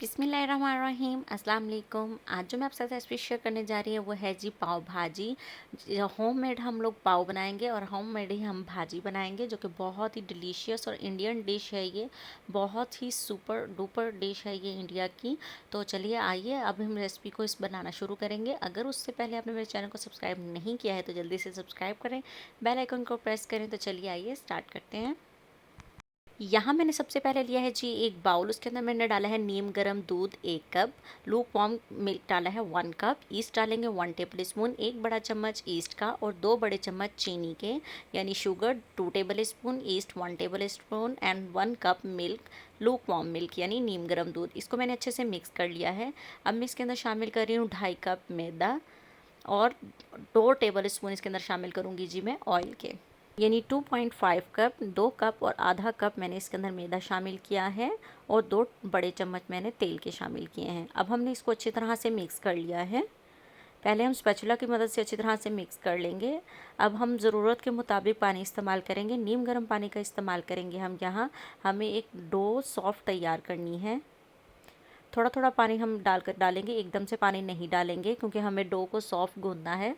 बिस्मिल्लाहिर्रहमानिर्रहीम अस्सलाम वालेकुम। आज जो मैं आपके साथ रेसिपी शेयर करने जा रही है वो है जी पाव भाजी। होममेड हम लोग पाव बनाएंगे और होममेड ही हम भाजी बनाएंगे, जो कि बहुत ही डिलीशियस और इंडियन डिश है। ये बहुत ही सुपर डुपर डिश है ये इंडिया की। तो चलिए आइए अब हम रेसिपी को इस बनाना शुरू करेंगे। अगर उससे पहले आपने मेरे चैनल को सब्सक्राइब नहीं किया है तो जल्दी से सब्सक्राइब करें, बेल आइकन को प्रेस करें। तो चलिए आइए स्टार्ट करते हैं। यहाँ मैंने सबसे पहले लिया है जी एक बाउल, उसके अंदर मैंने डाला है नीम गर्म दूध 1 कप, लूक वार्म मिल्क डाला है 1 कप, ईस्ट डालेंगे 1 टेबल स्पून, 1 बड़ा चम्मच ईस्ट का और 2 बड़े चम्मच चीनी के, यानी sugar 2 table spoon, east 1 table spoon and 1 cup milk, look warm milk यानी नीम गर्म दूध। इसको मैंने अच्छे से मिक्स कर लिया है। अब मैं इसके अंदर शामिल कर रही हूँ 2.5 कप मैदा और 2 टेबल स्पून इसके अंदर शामिल करूँगी जी मैं ऑयल के, यानी 2.5 कप, 2 कप और आधा कप मैंने इसके अंदर मैदा शामिल किया है और 2 बड़े चम्मच मैंने तेल के शामिल किए हैं। अब हमने इसको अच्छी तरह से मिक्स कर लिया है। पहले हम स्पैचुला की मदद से अच्छी तरह से मिक्स कर लेंगे। अब हम ज़रूरत के मुताबिक पानी इस्तेमाल करेंगे, नीम गर्म पानी का इस्तेमाल करेंगे हम यहाँ। हमें एक डो सॉफ्ट तैयार करनी है। थोड़ा थोड़ा पानी हम डालेंगे, एकदम से पानी नहीं डालेंगे क्योंकि हमें डो को सॉफ्ट गूंदना है।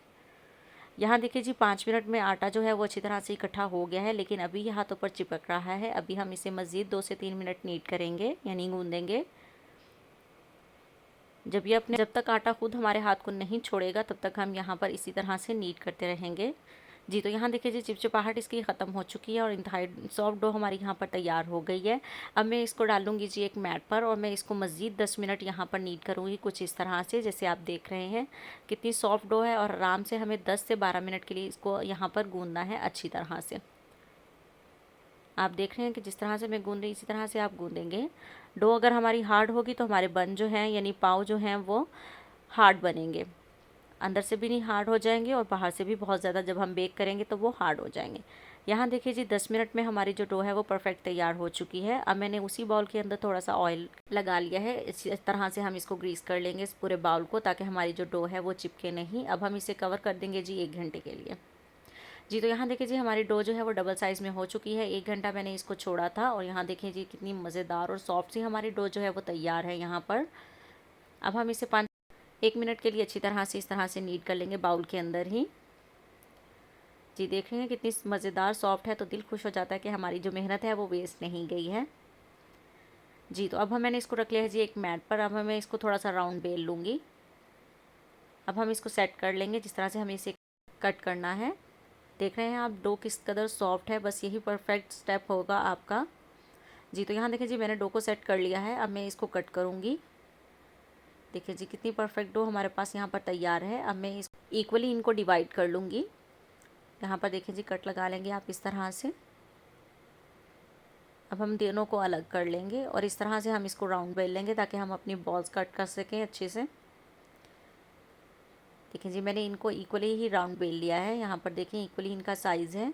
यहाँ देखिए जी 5 मिनट में आटा जो है वो अच्छी तरह से इकट्ठा हो गया है, लेकिन अभी ये हाथों पर चिपक रहा है। अभी हम इसे मज़ीद 2 से 3 मिनट नीट करेंगे यानी गूंदेंगे। जब तक आटा खुद हमारे हाथ को नहीं छोड़ेगा तब तक हम यहाँ पर इसी तरह से नीट करते रहेंगे जी। तो यहाँ देखिए जी चिपचिपाहट इसकी ख़त्म हो चुकी है और इंतहाई सॉफ्ट डो हमारी यहाँ पर तैयार हो गई है। अब मैं इसको डालूंगी जी एक मैट पर और मैं इसको मज़ीद 10 मिनट यहाँ पर नीट करूँगी, कुछ इस तरह से जैसे आप देख रहे हैं कितनी सॉफ्ट डो है। और आराम से हमें 10 से 12 मिनट के लिए इसको यहाँ पर गूंदना है अच्छी तरह से। आप देख रहे हैं कि जिस तरह से मैं गूंद रही इसी तरह से आप गूंदेंगे। डो अगर हमारी हार्ड होगी तो हमारे बन जो हैं यानी पाव जो हैं वो हार्ड बनेंगे, अंदर से भी नहीं हार्ड हो जाएंगे और बाहर से भी बहुत ज़्यादा जब हम बेक करेंगे तो वो हार्ड हो जाएंगे। यहाँ देखिए जी 10 मिनट में हमारी जो डो है वो परफेक्ट तैयार हो चुकी है। अब मैंने उसी बाउल के अंदर थोड़ा सा ऑयल लगा लिया है। इस तरह से हम इसको ग्रीस कर लेंगे इस पूरे बाउल को, ताकि हमारी जो डो है वो चिपके नहीं। अब हम इसे कवर कर देंगे जी 1 घंटे के लिए जी। तो यहाँ देखिए जी हमारी डो जो है वो डबल साइज़ में हो चुकी है। 1 घंटा मैंने इसको छोड़ा था और यहाँ देखिए जी कितनी मज़ेदार और सॉफ्ट सी हमारी डो जो है वो तैयार है यहाँ पर। अब हम इसे 1 मिनट के लिए अच्छी तरह से इस तरह से नीट कर लेंगे बाउल के अंदर ही जी। देख रहे हैं कितनी मज़ेदार सॉफ्ट है, तो दिल खुश हो जाता है कि हमारी जो मेहनत है वो वेस्ट नहीं गई है जी। तो अब मैंने इसको रख लिया है जी एक मैट पर। अब मैं इसको थोड़ा सा राउंड बेल लूँगी। अब हम इसको सेट कर लेंगे जिस तरह से हमें इसे कट करना है। देख रहे हैं आप डो किस कदर सॉफ्ट है, बस यही परफेक्ट स्टेप होगा आपका जी। तो यहाँ देखिए जी मैंने डो को सेट कर लिया है। अब मैं इसको कट करूँगी। देखिए जी कितनी परफेक्ट डो हमारे पास यहाँ पर तैयार है। अब मैं इस इक्वली इनको डिवाइड कर लूँगी। यहाँ पर देखिए जी कट लगा लेंगे आप इस तरह से। अब हम दोनों को अलग कर लेंगे और इस तरह से हम इसको राउंड बेल लेंगे ताकि हम अपनी बॉल्स कट कर सकें अच्छे से। देखिए जी मैंने इनको इक्वली ही राउंड बेल लिया है। यहाँ पर देखें इक्वली इनका साइज़ है।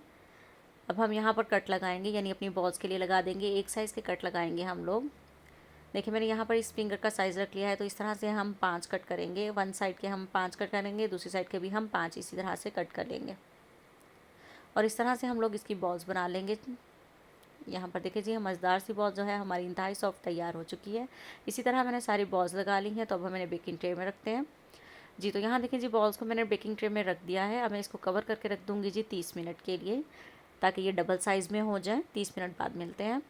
अब हम यहाँ पर कट लगाएंगे यानी अपनी बॉल्स के लिए लगा देंगे। एक साइज़ के कट लगाएंगे हम लोग। देखिए मैंने यहाँ पर इस फिंगर का साइज़ रख लिया है, तो इस तरह से हम 5 कट करेंगे। वन साइड के हम 5 कट करेंगे, दूसरी साइड के भी हम 5 इसी तरह से कट कर लेंगे और इस तरह से हम लोग इसकी बॉल्स बना लेंगे। यहाँ पर देखिए जी मज़ेदार सी बॉल जो है हमारी इंतहाई सॉफ्ट तैयार हो चुकी है। इसी तरह मैंने सारी बॉल्स लगा ली हैं। तो अब मैंने बेकिंग ट्रे में रखते हैं जी। तो यहाँ देखिए जी बॉल्स को मैंने बेकिंग ट्रे में रख दिया है। अब मैं इसको कवर करके रख दूँगी जी 30 मिनट के लिए, ताकि ये डबल साइज़ में हो जाए। 30 मिनट बाद मिलते हैं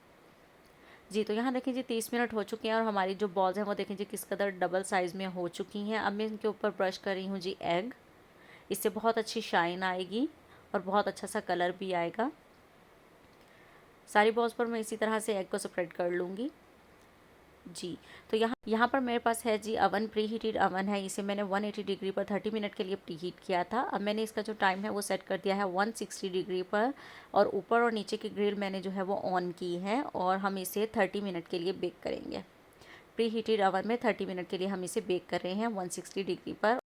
जी। तो यहाँ देखिए जी 30 मिनट हो चुके हैं और हमारी जो बॉल्स हैं वो देखिए जी किस कदर डबल साइज़ में हो चुकी हैं। अब मैं इनके ऊपर ब्रश कर रही हूँ जी एग। इससे बहुत अच्छी शाइन आएगी और बहुत अच्छा सा कलर भी आएगा। सारी बॉल्स पर मैं इसी तरह से एग को स्प्रेड कर लूँगी जी। तो यहाँ पर मेरे पास है जी अवन, प्री हीटेड अवन है। इसे मैंने 180 डिग्री पर 30 मिनट के लिए प्री हीट किया था। अब मैंने इसका जो टाइम है वो सेट कर दिया है 160 डिग्री पर और ऊपर और नीचे की ग्रिल मैंने जो है वो ऑन की है और हम इसे 30 मिनट के लिए बेक करेंगे। प्री हीटेड अवन में 30 मिनट के लिए हम इसे बेक कर रहे हैं 160 डिग्री पर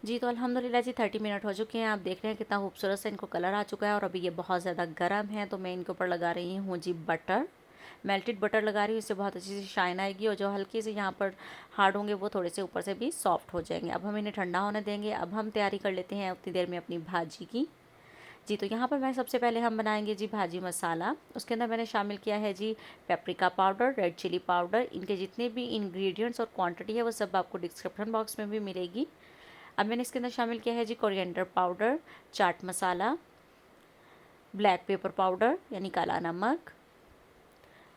जी। तो अल्हम्दुलिल्लाह जी 30 मिनट हो चुके हैं। आप देख रहे हैं कितना खूबसूरत सा इनको कलर आ चुका है और अभी ये बहुत ज़्यादा गर्म है। तो मैं इनके ऊपर लगा रही हूँ जी बटर, मेल्टेड बटर लगा रही हूँ। इससे बहुत अच्छी सी शाइन आएगी और जो हल्के से यहाँ पर हार्ड होंगे वो थोड़े से ऊपर से भी सॉफ्ट हो जाएंगे। अब हम इन्हें ठंडा होने देंगे। अब हम तैयारी कर लेते हैं उतनी देर में अपनी भाजी की जी। तो यहाँ पर मैं सबसे पहले हम बनाएंगे जी भाजी मसाला। उसके अंदर मैंने शामिल किया है जी paprika powder, red chilli powder. इनके जितने भी इंग्रेडिएंट्स और क्वांटिटी है वो सब आपको डिस्क्रिप्शन बॉक्स में भी मिलेगी। अब मैंने इसके अंदर शामिल किया है जी coriander powder, chaat masala, black pepper powder यानी काला नमक।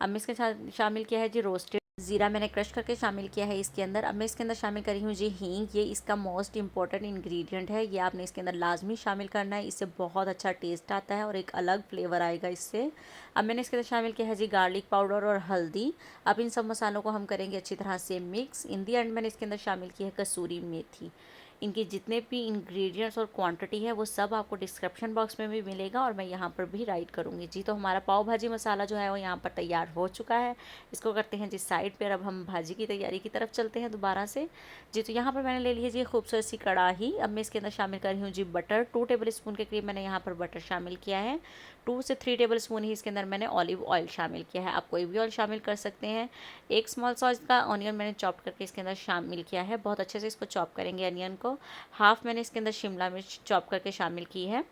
अब मैं इसके साथ शामिल किया है जी रोस्टेड ज़ीरा, मैंने क्रश करके शामिल किया है इसके अंदर। अब मैं इसके अंदर शामिल करी हूँ जी हींग। ये इसका मोस्ट इंपॉर्टेंट इंग्रेडिएंट है, ये आपने इसके अंदर लाजमी शामिल करना है। इससे बहुत अच्छा टेस्ट आता है और एक अलग फ्लेवर आएगा इससे। अब मैंने इसके अंदर शामिल किया है जी गार्लिक पाउडर और हल्दी। अब इन सब मसालों को हम करेंगे अच्छी तरह से मिक्स। इन दी एंड मैंने इसके अंदर शामिल की है कसूरी मेथी। इनके जितने भी इंग्रेडिएंट्स और क्वांटिटी है वो सब आपको डिस्क्रिप्शन बॉक्स में भी मिलेगा और मैं यहाँ पर भी राइट करूँगी। जी। तो हमारा पाव भाजी मसाला जो है वो यहाँ पर तैयार हो चुका है। इसको करते हैं जी साइड पर। अब हम भाजी की तैयारी की तरफ चलते हैं दोबारा से। जी। तो यहाँ पर मैंने ले ली है जी खूबसूरत सी कढ़ाई। अब मैं इसके अंदर शामिल कर रही हूँ जी बटर। 2 टेबल स्पून के करीब मैंने यहाँ पर बटर शामिल किया है। 2 से 3 टेबल स्पून ही इसके अंदर मैंने ऑलिव ऑयल शामिल किया है। आप कोई भी ऑयल शामिल कर सकते हैं। एक स्मॉल साइज का ऑनियन मैंने चॉप करके इसके अंदर शामिल किया है। बहुत अच्छे से इसको चॉप करेंगे अनियन को। हाफ मैंने इसके अंदर शिमला मिर्च चॉप करके शामिल की है।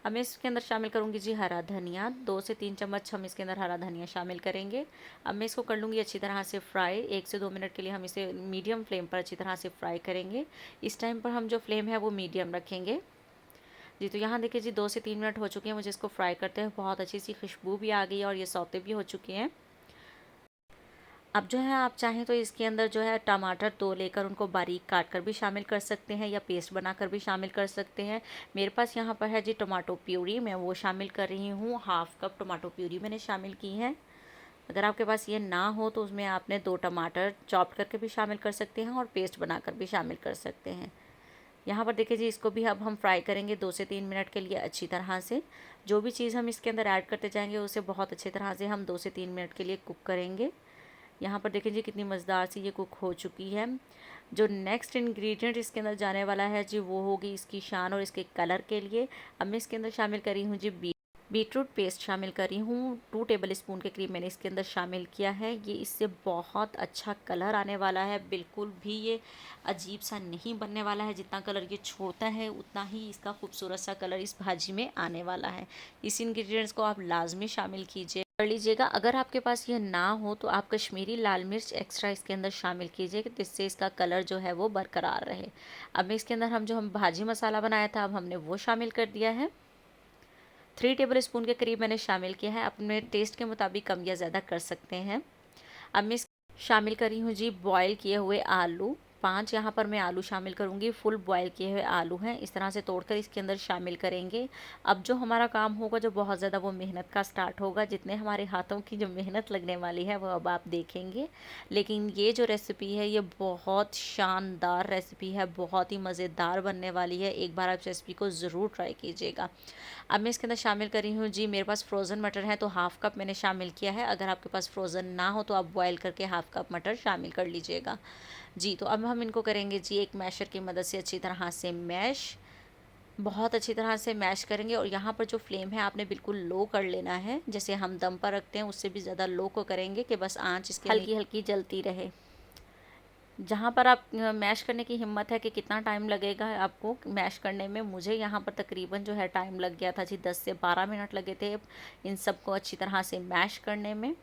अब मैं इसके अंदर शामिल करूंगी जी हरा धनिया। 2 से 3 चम्मच हम इसके अंदर हरा धनिया शामिल करेंगे। अब मैं इसको कर लूँगी अच्छी तरह से फ्राई। 1 से 2 मिनट के लिए हम इसे मीडियम फ्लेम पर अच्छी तरह से फ्राई करेंगे। इस टाइम पर हम जो फ्लेम है वो मीडियम रखेंगे। जी। तो यहाँ देखिए जी 2 से 3 मिनट हो चुके हैं मुझे इसको फ्राई करते हैं। बहुत अच्छी सी खुशबू भी आ गई है और ये सौते भी हो चुके हैं। अब जो है आप चाहें तो इसके अंदर जो है टमाटर 2 लेकर उनको बारीक काट कर भी शामिल कर सकते हैं या पेस्ट बनाकर भी शामिल कर सकते हैं। मेरे पास यहाँ पर है जी टमाटो प्यूरी, मैं वो शामिल कर रही हूँ। हाफ कप टमाटो प्यूरी मैंने शामिल की है। अगर आपके पास ये ना हो तो उसमें आपने 2 टमाटर चॉप करके भी शामिल कर सकते हैं और पेस्ट बनाकर भी शामिल कर सकते हैं। यहाँ पर देखिए जी इसको भी अब हम फ्राई करेंगे 2 से 3 मिनट के लिए अच्छी तरह से। जो भी चीज़ हम इसके अंदर ऐड करते जाएंगे उसे बहुत अच्छी तरह से हम 2 से 3 मिनट के लिए कुक करेंगे। यहाँ पर देखें जी कितनी मज़ेदार सी ये कुक हो चुकी है। जो नेक्स्ट इंग्रेडिएंट इसके अंदर जाने वाला है जी वो होगी इसकी शान और इसके कलर के लिए। अब मैं इसके अंदर शामिल करी हूँ जी बीटरूट पेस्ट शामिल करी हूँ। 2 टेबल स्पून के करीब मैंने इसके अंदर शामिल किया है। ये इससे बहुत अच्छा कलर आने वाला है। बिल्कुल भी ये अजीब सा नहीं बनने वाला है। जितना कलर ये छोड़ता है उतना ही इसका खूबसूरत सा कलर इस भाजी में आने वाला है। इस इंग्रेडिएंट्स को आप लाजमी शामिल कीजिए कर लीजिएगा। अगर आपके पास ये ना हो तो आप कश्मीरी लाल मिर्च एक्स्ट्रा इसके अंदर शामिल कीजिए जिससे इसका कलर जो है वो बरकरार रहे। अब इसके अंदर हम भाजी मसाला बनाया था अब हमने वो शामिल कर दिया है। 3 टेबल स्पून के करीब मैंने शामिल किया है। अपने टेस्ट के मुताबिक कम या ज़्यादा कर सकते हैं। अब मैं शामिल करी हूँ जी बॉयल किए हुए आलू। 5 यहाँ पर मैं आलू शामिल करूँगी। फुल बॉयल किए हुए आलू हैं, इस तरह से तोड़कर इसके अंदर शामिल करेंगे। अब जो हमारा काम होगा जो बहुत ज़्यादा वो मेहनत का स्टार्ट होगा। जितने हमारे हाथों की जो मेहनत लगने वाली है वो अब आप देखेंगे। लेकिन ये जो रेसिपी है ये बहुत शानदार रेसिपी है, बहुत ही मज़ेदार बनने वाली है। एक बार आप इस रेसिपी को ज़रूर ट्राई कीजिएगा। अब मैं इसके अंदर शामिल करी हूँ जी मेरे पास फ्रोज़न मटर है तो हाफ़ कप मैंने शामिल किया है। अगर आपके पास फ्रोज़न ना हो तो आप बॉयल करके हाफ़ कप मटर शामिल कर लीजिएगा। जी। तो अब हम इनको करेंगे जी एक मैशर की मदद से अच्छी तरह से मैश। बहुत अच्छी तरह से मैश करेंगे और यहाँ पर जो फ्लेम है आपने बिल्कुल लो कर लेना है। जैसे हम दम पर रखते हैं उससे भी ज़्यादा लो को करेंगे कि बस आँच इसकी हल्की हल्की जलती रहे। जहाँ पर आप मैश करने की हिम्मत है कि कितना टाइम लगेगा आपको मैश करने में, मुझे यहाँ पर तकरीबन जो है टाइम लग गया था जी 10 से 12 मिनट लगे थे इन सब को अच्छी तरह से मैश करने में।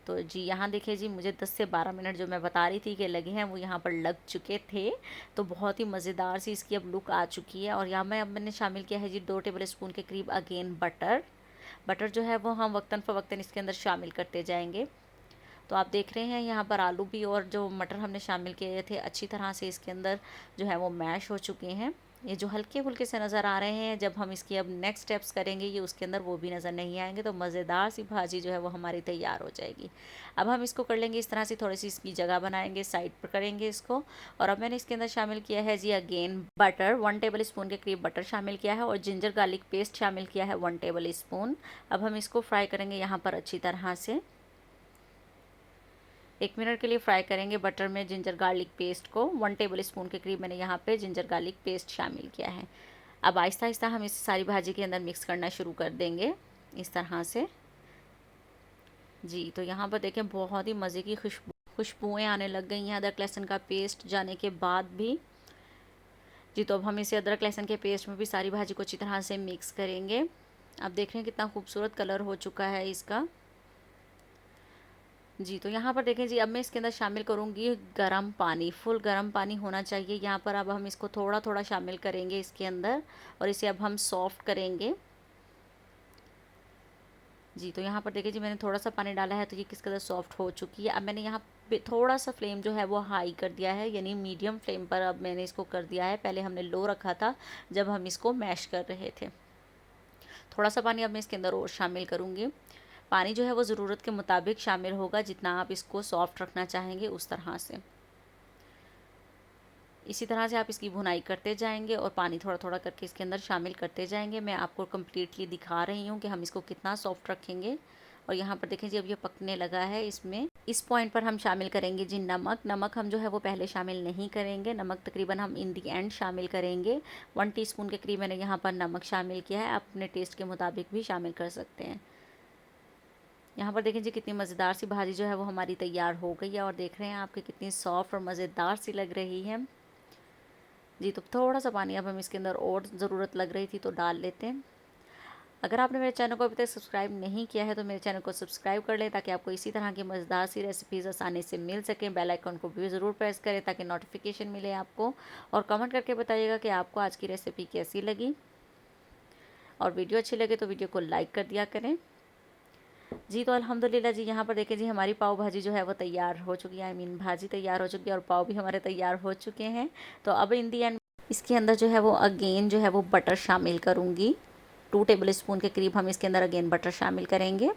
तो जी यहाँ देखिए जी मुझे 10 से 12 मिनट जो मैं बता रही थी कि लगे हैं वो यहाँ पर लग चुके थे। तो बहुत ही मज़ेदार सी इसकी अब लुक आ चुकी है। और यहाँ मैंने शामिल किया है जी 2 टेबल स्पून के करीब अगेन बटर जो है वो हम वक्तन फ़वक्तन इसके अंदर शामिल करते जाएंगे। तो आप देख रहे हैं यहाँ पर आलू भी और जो मटर हमने शामिल किए थे अच्छी तरह से इसके अंदर जो है वो मैश हो चुके हैं। ये जो हल्के फुल्के से नज़र आ रहे हैं, जब हम इसकी अब नेक्स्ट स्टेप्स करेंगे ये उसके अंदर वो भी नज़र नहीं आएंगे। तो मज़ेदार सी भाजी जो है वो हमारी तैयार हो जाएगी। अब हम इसको कर लेंगे इस तरह से, थोड़ी सी इसकी जगह बनाएंगे, साइड पर करेंगे इसको। और अब मैंने इसके अंदर शामिल किया है जी अगेन बटर। 1 टेबल स्पून के करीब बटर शामिल किया है और जिंजर गार्लिक पेस्ट शामिल किया है 1 टेबल स्पून। अब हम इसको फ्राई करेंगे यहाँ पर अच्छी तरह से। 1 मिनट के लिए फ्राई करेंगे बटर में जिंजर गार्लिक पेस्ट को। 1 टेबल स्पून के करीब मैंने यहाँ पे जिंजर गार्लिक पेस्ट शामिल किया है। अब आहिस्ता आहिस्ता हम इस सारी भाजी के अंदर मिक्स करना शुरू कर देंगे इस तरह से। जी। तो यहाँ पर देखें बहुत ही मज़े की खुशबुएँ आने लग गई हैं अदरक लहसुन का पेस्ट जाने के बाद भी। जी तो अब हम इसे अदरक लहसुन के पेस्ट में भी सारी भाजी को अच्छी तरह से मिक्स करेंगे। आप देख रहे हैं कितना खूबसूरत कलर हो चुका है इसका। जी तो यहाँ पर देखें जी, अब मैं इसके अंदर शामिल करूँगी गरम पानी। फुल गरम पानी होना चाहिए यहाँ पर। अब हम इसको थोड़ा थोड़ा शामिल करेंगे इसके अंदर और इसे अब हम सॉफ्ट करेंगे। जी तो यहाँ पर देखिए जी, मैंने थोड़ा सा पानी डाला है तो ये किस कदर सॉफ्ट हो चुकी है। अब मैंने यहाँ पे थोड़ा सा फ्लेम जो है वो हाई कर दिया है, यानी मीडियम फ्लेम पर अब मैंने इसको कर दिया है। पहले हमने लो रखा था जब हम इसको मैश कर रहे थे। थोड़ा सा पानी अब मैं इसके अंदर और शामिल करूँगी। पानी जो है वो ज़रूरत के मुताबिक शामिल होगा, जितना आप इसको सॉफ्ट रखना चाहेंगे उस तरह से। इसी तरह से आप इसकी भुनाई करते जाएंगे और पानी थोड़ा थोड़ा करके इसके अंदर शामिल करते जाएंगे। मैं आपको कम्प्लीटली दिखा रही हूँ कि हम इसको कितना सॉफ्ट रखेंगे। और यहाँ पर देखें जी, अब ये पकने लगा है। इसमें इस पॉइंट पर हम शामिल करेंगे जी नमक। नमक हम जो है वो पहले शामिल नहीं करेंगे, नमक तकरीबन हम इन दी एंड शामिल करेंगे। 1 टीस्पून के करीब मैंने यहाँ पर नमक शामिल किया है। आप अपने टेस्ट के मुताबिक भी शामिल कर सकते हैं। यहाँ पर देखें जी, कितनी मज़ेदार सी भाजी जो है वो हमारी तैयार हो गई है और देख रहे हैं आपके कितनी सॉफ्ट और मज़ेदार सी लग रही है। जी तो थोड़ा सा पानी अब हम इसके अंदर और ज़रूरत लग रही थी तो डाल लेते हैं। अगर आपने मेरे चैनल को अभी तक सब्सक्राइब नहीं किया है तो मेरे चैनल को सब्सक्राइब कर लें, ताकि आपको इसी तरह की मज़ेदार सी रेसिपीज़ आसानी से मिल सकें। बेल आइकन को भी ज़रूर प्रेस करें ताकि नोटिफिकेशन मिले आपको। और कमेंट करके बताइएगा कि आपको आज की रेसिपी कैसी लगी। और वीडियो अच्छी लगे तो वीडियो को लाइक कर दिया करें। जी तो अल्हम्दुलिल्लाह जी, यहाँ पर देखें जी, हमारी पाव भाजी जो है वो तैयार हो चुकी है। आई मीन भाजी तैयार हो चुकी है और पाव भी हमारे तैयार हो चुके हैं। तो अब इन दी एंड इसके अंदर जो है वो अगेन जो है वो बटर शामिल करूँगी। 2 टेबल स्पून के करीब हम इसके अंदर अगेन बटर शामिल करेंगे।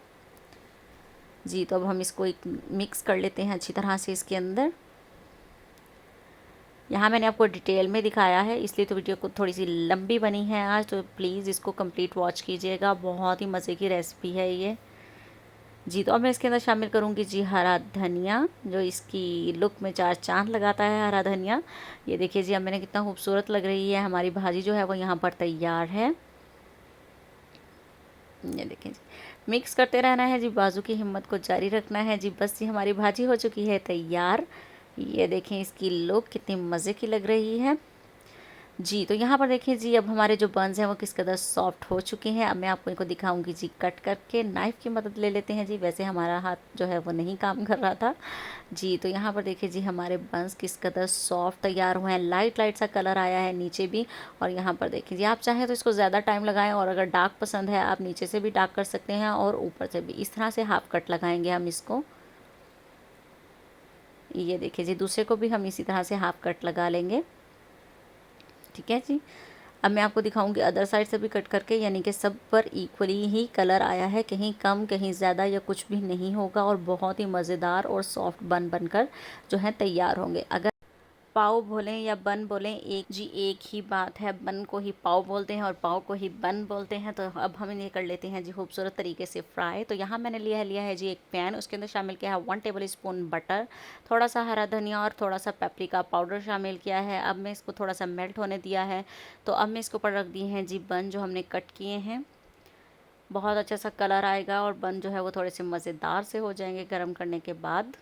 जी तो अब हम इसको एक मिक्स कर लेते हैं अच्छी तरह से इसके अंदर। यहाँ मैंने आपको डिटेल में दिखाया है, इसलिए तो वीडियो को थोड़ी सी लंबी बनी है आज, तो प्लीज़ इसको कंप्लीट वॉच कीजिएगा। बहुत ही मज़े की रेसिपी है ये। जी तो अब मैं इसके अंदर शामिल करूँगी जी हरा धनिया, जो इसकी लुक में 4 चाँद लगाता है हरा धनिया। ये देखिए जी, अब मैंने कितना खूबसूरत लग रही है। हमारी भाजी जो है वो यहाँ पर तैयार है। ये देखें जी, मिक्स करते रहना है जी, बाजू की हिम्मत को जारी रखना है जी। बस जी, हमारी भाजी हो चुकी है तैयार। ये देखें इसकी लुक कितनी मज़े की लग रही है। जी तो यहाँ पर देखिए जी, अब हमारे जो बंस हैं वो किस कदर सॉफ्ट हो चुके हैं। अब मैं आपको इनको दिखाऊंगी जी कट करके। नाइफ़ की मदद ले लेते हैं जी, वैसे हमारा हाथ जो है वो नहीं काम कर रहा था। जी तो यहाँ पर देखिए जी, हमारे बंस किस कदर सॉफ्ट तैयार हुए हैं। लाइट लाइट सा कलर आया है नीचे भी। और यहाँ पर देखिए जी, आप चाहें तो इसको ज़्यादा टाइम लगाएं, और अगर डार्क पसंद है आप नीचे से भी डार्क कर सकते हैं और ऊपर से भी। इस तरह से हाफ कट लगाएंगे हम इसको। ये देखिए जी, दूसरे को भी हम इसी तरह से हाफ कट लगा लेंगे। ठीक है जी, अब मैं आपको दिखाऊंगी अदर साइड से भी कट करके, यानी कि सब पर इक्वली ही कलर आया है, कहीं कम कहीं ज़्यादा या कुछ भी नहीं होगा। और बहुत ही मज़ेदार और सॉफ्ट बन बनकर जो है तैयार होंगे। अगर पाव बोलें या बन बोलें, एक ही बात है। बन को ही पाव बोलते हैं और पाव को ही बन बोलते हैं। तो अब हम इन्हें कर लेते हैं जी खूबसूरत तरीके से फ्राई। तो यहाँ मैंने लिया है जी एक पैन, उसके अंदर शामिल किया है 1 टेबल स्पून बटर, थोड़ा सा हरा धनिया और थोड़ा सा पेपरिका पाउडर शामिल किया है। अब मैं इसको थोड़ा सा मेल्ट होने दिया है। तो अब मैं इसके ऊपर रख दिए हैं जी बन जो हमने कट किए हैं। बहुत अच्छा सा कलर आएगा और बन जो है वो थोड़े से मज़ेदार से हो जाएंगे गर्म करने के बाद।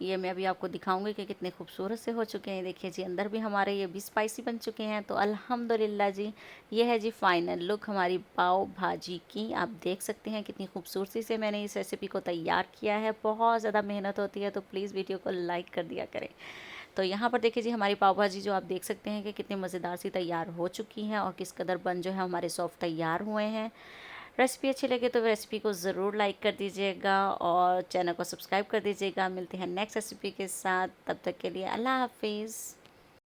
ये मैं अभी आपको दिखाऊंगी कि कितने खूबसूरत से हो चुके हैं। देखिए जी, अंदर भी हमारे ये भी स्पाइसी बन चुके हैं। तो अल्हम्दुलिल्लाह जी, ये है जी फाइनल लुक हमारी पाव भाजी की। आप देख सकते हैं कितनी खूबसूरती से मैंने इस रेसिपी को तैयार किया है। बहुत ज़्यादा मेहनत होती है, तो प्लीज़ वीडियो को लाइक कर दिया करें। तो यहाँ पर देखिए जी, हमारी पाव भाजी जो आप देख सकते हैं कि कितनी मज़ेदार सी तैयार हो चुकी हैं और किस कदर बन जो है हमारे सॉफ्ट तैयार हुए हैं। रेसिपी अच्छी लगे तो रेसिपी को ज़रूर लाइक कर दीजिएगा और चैनल को सब्सक्राइब कर दीजिएगा। मिलते हैं नेक्स्ट रेसिपी के साथ, तब तक के लिए अल्लाह हाफिज़।